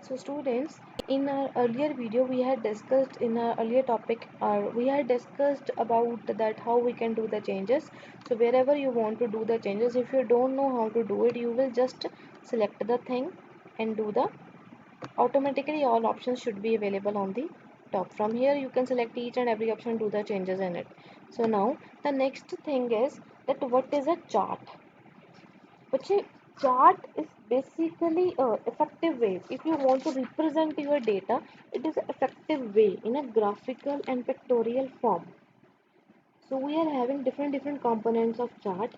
So students, in our earlier video we had discussed in our earlier topic we had discussed about that how we can do the changes. So wherever you want to do the changes, if you don't know how to do it, you will just select the thing and do the automatically all options should be available on the top. From here you can select each and every option, do the changes in it. So now the next thing is that what is a chart. But a chart is basically a effective way. If you want to represent your data, it is an effective way in a graphical and pictorial form. So we are having different components of chart.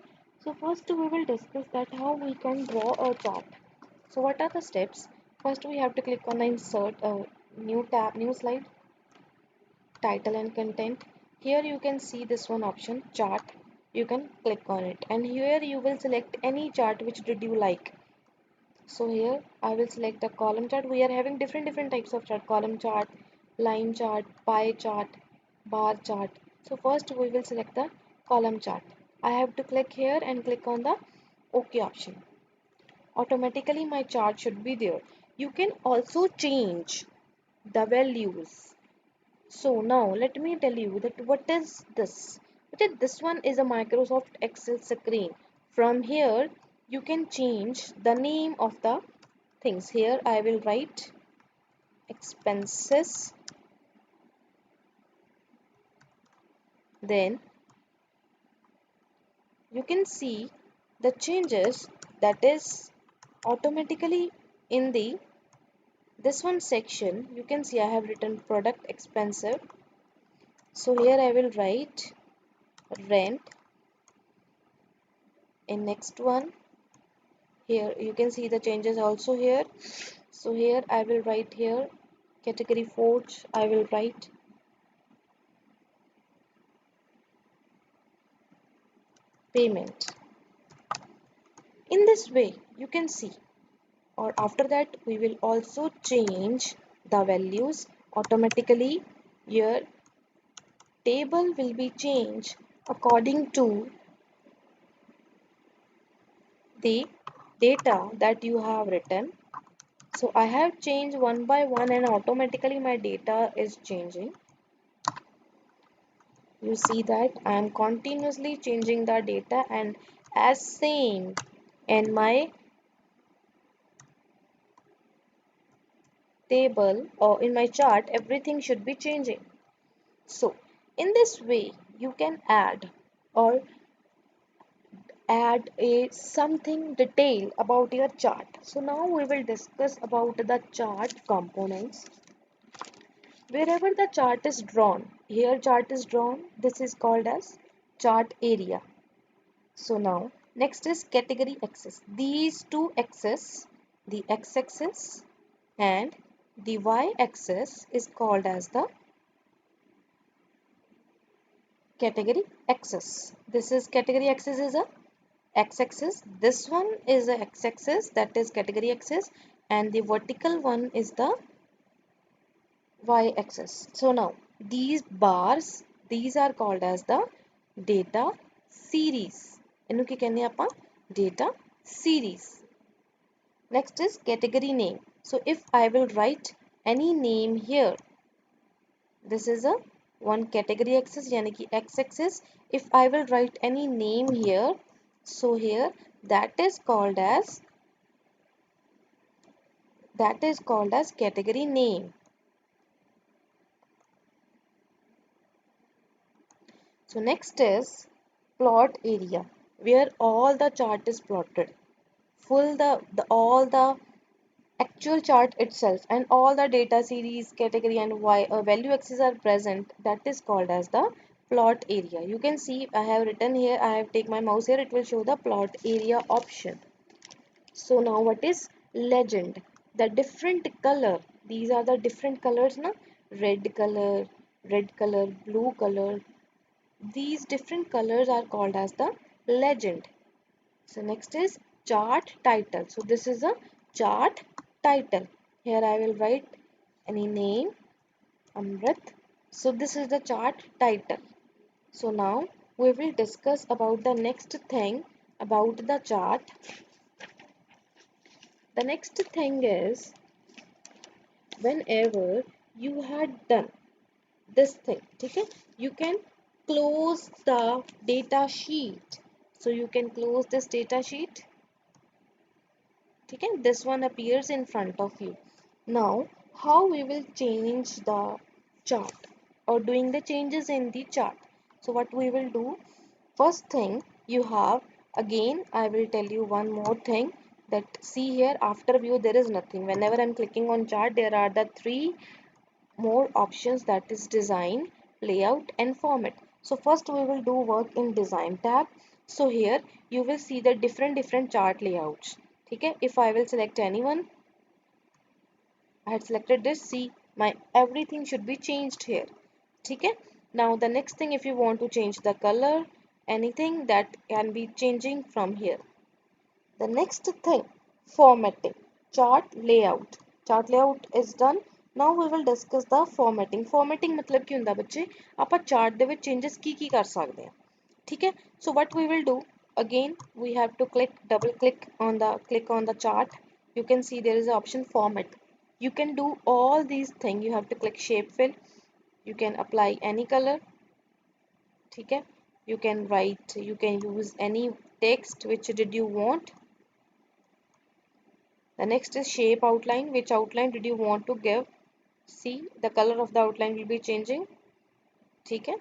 So first we will discuss that how we can draw a chart. So what are the steps? First we have to click on the insert new tab, new slide, title and content. Here you can see this one option, chart. You can click on it and here you will select any chart which did you like. So here I will select the column chart. We are having different types of chart: column chart, line chart, pie chart, bar chart. So first we will select the column chart. I have to click here and click on the OK option. Automatically my chart should be there. You can also change the values. So now let me tell you that what is this. Okay, this one is a Microsoft Excel screen. From here you can change the name of the things. Here I will write expenses, then you can see the changes that is automatically in the this one section. You can see I have written product expensive. So here I will write rent. In next one, here you can see the changes also here. So here I will write here category forge. I will write payment. In this way you can see, or after that we will also change the values automatically. Your table will be changed according to the data that you have written. So I have changed one by one and automatically my data is changing. You see that I am continuously changing the data, and as same in my table or in my chart, everything should be changing. So in this way you can add a something detail about your chart. So now we will discuss about the chart components. Wherever the chart is drawn, here chart is drawn, this is called as chart area. So now next is category axis. These two axes, the x-axis and the y-axis, is called as the category axis. This is category axis is a x-axis. This one is a x-axis, that is category axis, and the vertical one is the y-axis. So now these bars, these are called as the data series. इन्हों की कहने ਆਪਾਂ data series. Next is category name. So if I will write any name here, this is a one category axis यानी कि x-axis. If I will write any name here, so here that is called as category name. So next is plot area, where all the chart is plotted. Full all the actual chart itself and all the data series, category and value axes are present. That is called as the plot area. You can see I have written here, I have take my mouse here, it will show the plot area option. So now what is legend? The different color, these are the different colors na, red color, blue color. These different colors are called as the legend. So next is chart title. So this is a chart title. Here I will write any name, Amrit. So this is the chart title. So now we will discuss about the next thing about the chart. The next thing is whenever you had done this thing, okay, you can close the data sheet. So you can close this data sheet, okay, this one appears in front of you. Now how we will change the chart or doing the changes in the chart? So what we will do, first thing you have, again I will tell you one more thing, that see here after view there is nothing. Whenever I'm clicking on chart, there are the three more options, that is design, layout and format. So first we will do work in design tab. So here you will see the different chart layouts. Okay, if I will select anyone, I had selected this, see my everything should be changed here. Okay, now the next thing, if you want to change the color, anything that can be changing from here. The next thing, formatting, chart layout is done. Now we will discuss the formatting मतलब ਕੀ ਹੁੰਦਾ ਬੱਚੇ, ਆਪਾਂ chart ਦੇ ਵਿੱਚ changes ਕੀ ਕਰ ਸਕਦੇ ਹਾਂ, ठीक है? So what we will do, again we have to click on the chart. You can see there is an option format. You can do all these things. You have to click shape fill. You can apply any color, ठीक है? You can write, you can use any text which did you want. The next is shape outline. Which outline did you want to give? See, the color of the outline will be changing. Okay,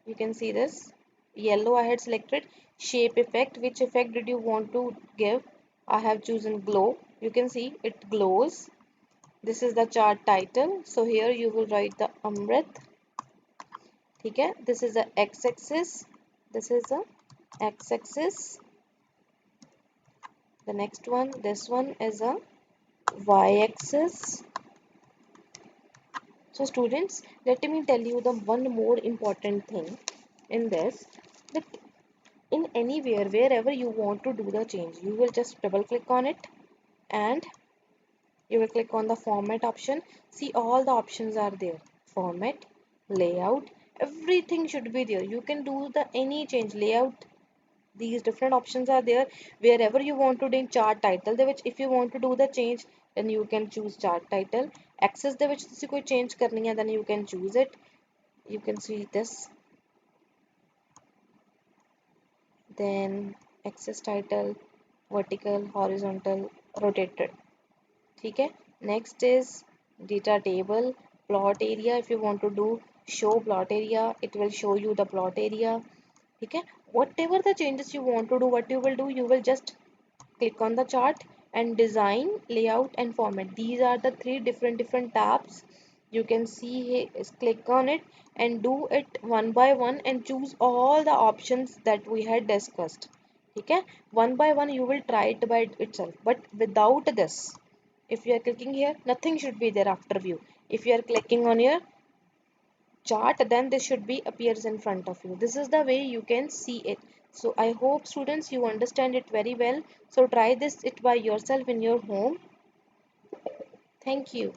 you can see this. Yellow I had selected. Shape effect. Which effect did you want to give? I have chosen glow. You can see it glows. This is the chart title. So here you will write the Amrit. Okay, this is the x-axis. This is the x-axis. The next one, this one is a y-axis. So students, let me tell you the one more important thing in this, that in anywhere, wherever you want to do the change, you will just double click on it and you will click on the format option. See, all the options are there. Format, layout, everything should be there. You can do the any change, layout, these different options are there. Wherever you want to do in chart title ਦੇ ਵਿੱਚ, if you want to do the change, then you can choose chart title. Axis ਦੇ ਵਿੱਚ ਤੁਸੀਂ ਕੋਈ change ਕਰਨੀ ਹੈ, then you can choose it. You can see this. Then axis title, vertical, horizontal, rotated. ठीक है? Next is data table, plot area. If you want to do show plot area, it will show you the plot area. Okay, whatever the changes you want to do, what you will do, you will just click on the chart and design, layout and format. These are the three different tabs. You can see here is click on it and do it one by one and choose all the options that we had discussed. Okay, one by one you will try it by itself, but without this, if you are clicking here, nothing should be there after view. If you are clicking on your chart, then this should be appears in front of you. This is the way you can see it. So I hope students you understand it very well. So try this it by yourself in your home. Thank you.